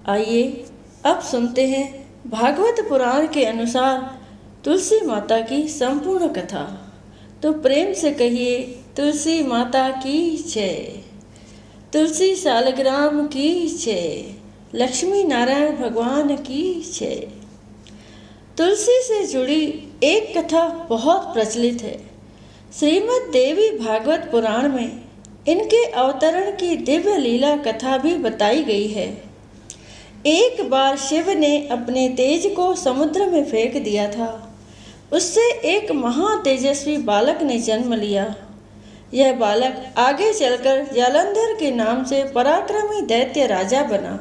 आइए अब सुनते हैं भागवत पुराण के अनुसार तुलसी माता की संपूर्ण कथा। तो प्रेम से कहिए तुलसी माता की जय। तुलसी सालग्राम की जय, लक्ष्मी नारायण भगवान की जय। तुलसी से जुड़ी एक कथा बहुत प्रचलित है। श्रीमद् देवी भागवत पुराण में इनके अवतरण की दिव्य लीला कथा भी बताई गई है। एक बार शिव ने अपने तेज को समुद्र में फेंक दिया था। उससे एक महातेजस्वी बालक ने जन्म लिया। यह बालक आगे चलकर जालंधर के नाम से पराक्रमी दैत्य राजा बना।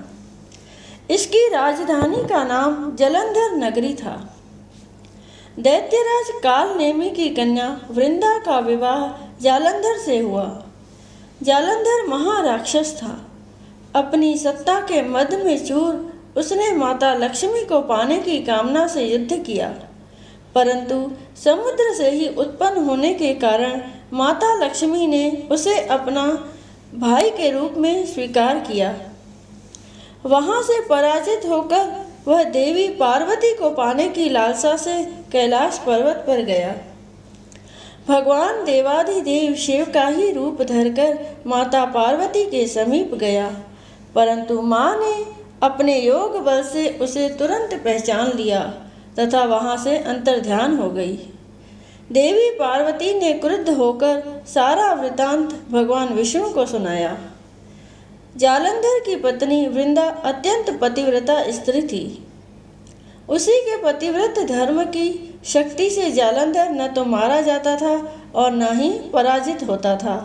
इसकी राजधानी का नाम जालंधर नगरी था। दैत्यराज कालनेमी की कन्या वृंदा का विवाह जालंधर से हुआ। जालंधर महाराक्षस था। अपनी सत्ता के मद में चूर उसने माता लक्ष्मी को पाने की कामना से युद्ध किया, परंतु समुद्र से ही उत्पन्न होने के कारण माता लक्ष्मी ने उसे अपना भाई के रूप में स्वीकार किया। वहां से पराजित होकर वह देवी पार्वती को पाने की लालसा से कैलाश पर्वत पर गया। भगवान देवाधिदेव शिव का ही रूप धरकर माता पार्वती के समीप गया, परंतु माँ ने अपने योग बल से उसे तुरंत पहचान लिया तथा वहां से अंतर्ध्यान हो गई। देवी पार्वती ने क्रुद्ध होकर सारा वृतांत भगवान विष्णु को सुनाया। जालंधर की पत्नी वृंदा अत्यंत पतिव्रता स्त्री थी। उसी के पतिव्रत धर्म की शक्ति से जालंधर न तो मारा जाता था और न ही पराजित होता था।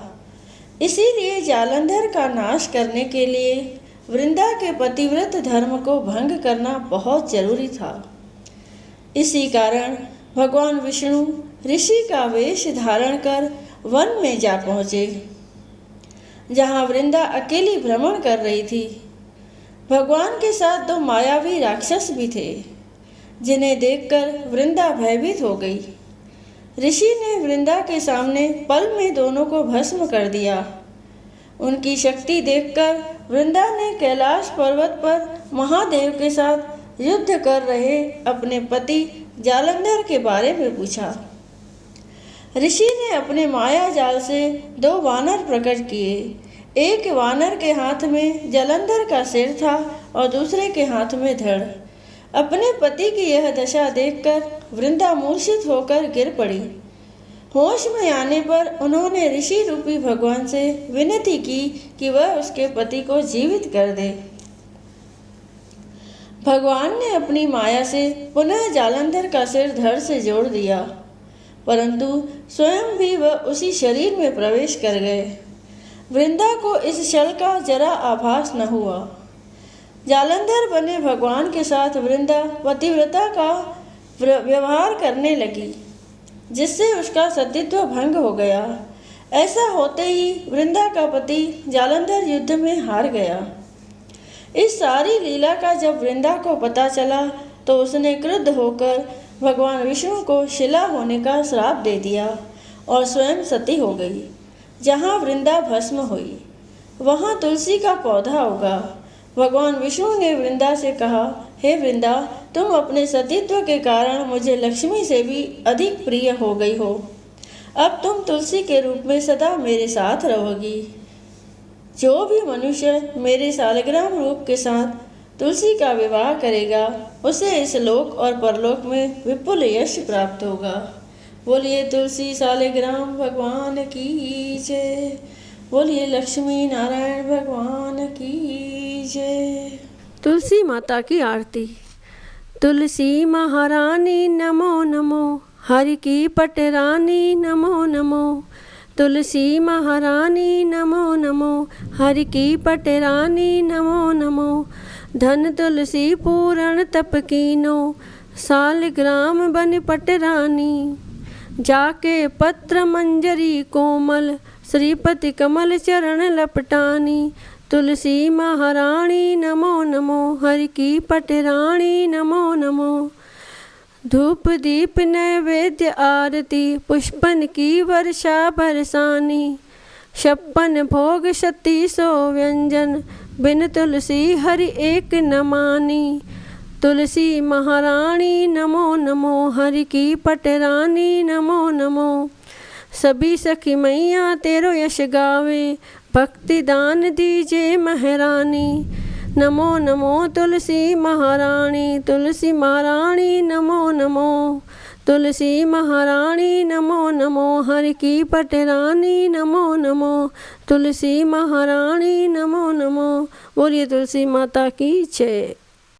इसीलिए जालंधर का नाश करने के लिए वृंदा के पतिव्रत धर्म को भंग करना बहुत जरूरी था। इसी कारण भगवान विष्णु ऋषि का वेश धारण कर वन में जा पहुँचे, जहाँ वृंदा अकेली भ्रमण कर रही थी। भगवान के साथ दो मायावी राक्षस भी थे, जिन्हें देखकर वृंदा भयभीत हो गई। ऋषि ने वृंदा के सामने पल में दोनों को भस्म कर दिया। उनकी शक्ति देखकर वृंदा ने कैलाश पर्वत पर महादेव के साथ युद्ध कर रहे अपने पति जालंधर के बारे में पूछा। ऋषि ने अपने माया जाल से दो वानर प्रकट किए। एक वानर के हाथ में जालंधर का सिर था और दूसरे के हाथ में धड़। अपने पति की यह दशा देखकर वृंदा मूर्छित होकर गिर पड़ी। होश में आने पर उन्होंने ऋषि रूपी भगवान से विनती की कि वह उसके पति को जीवित कर दे। भगवान ने अपनी माया से पुनः जालंधर का सिर धड़ से जोड़ दिया, परंतु स्वयं भी वह उसी शरीर में प्रवेश कर गए। वृंदा को इस छल का जरा आभास न हुआ। जालंधर बने भगवान के साथ वृंदा पतिव्रता का व्यवहार करने लगी, जिससे उसका सतीत्व भंग हो गया। ऐसा होते ही वृंदा का पति जालंधर युद्ध में हार गया। इस सारी लीला का जब वृंदा को पता चला तो उसने क्रुद्ध होकर भगवान विष्णु को शिला होने का श्राप दे दिया और स्वयं सती हो गई। जहाँ वृंदा भस्म हुई वहाँ तुलसी का पौधा उगा। भगवान विष्णु ने वृंदा से कहा, हे वृंदा, तुम अपने सतीत्व के कारण मुझे लक्ष्मी से भी अधिक प्रिय हो गई हो। अब तुम तुलसी के रूप में सदा मेरे साथ रहोगी। जो भी मनुष्य मेरे सालग्राम रूप के साथ तुलसी का विवाह करेगा उसे इस लोक और परलोक में विपुल यश प्राप्त होगा। बोलिए तुलसी सालग्राम भगवान की जय। बोलिए लक्ष्मी नारायण भगवान की जय। तुलसी माता की आरती। तुलसी महारानी नमो नमो, हरि की पटरानी नमो नमो। तुलसी महारानी नमो नमो, हरि की पटरानी नमो नमो। धन तुलसी पूरण तप कीनो, सालग्राम बन पटरानी। जाके पत्र मंजरी कोमल, श्रीपति कमल चरण लपटानी। तुलसी महारानी नमो नमो, हरि की पटरानी नमो नमो। धूप दीप नैवेद्य आरती, पुष्पन की वर्षा बरसानी। 56 भोग 36 व्यंजन, बिन तुलसी हरि एक न मानी। तुलसी महारानी नमो नमो, हरि की पटरानी नमो नमो। सभी सखी मैया तेरो यश गावे, भक्ति दान दीजे महारानी। नमो नमो तुलसी महारानी, तुलसी महारानी नमो नमो। तुलसी महारानी नमो नमो, हरि की पटरानी नमो नमो। तुलसी महारानी नमो नमो। बोलिए तुलसी माता की जय।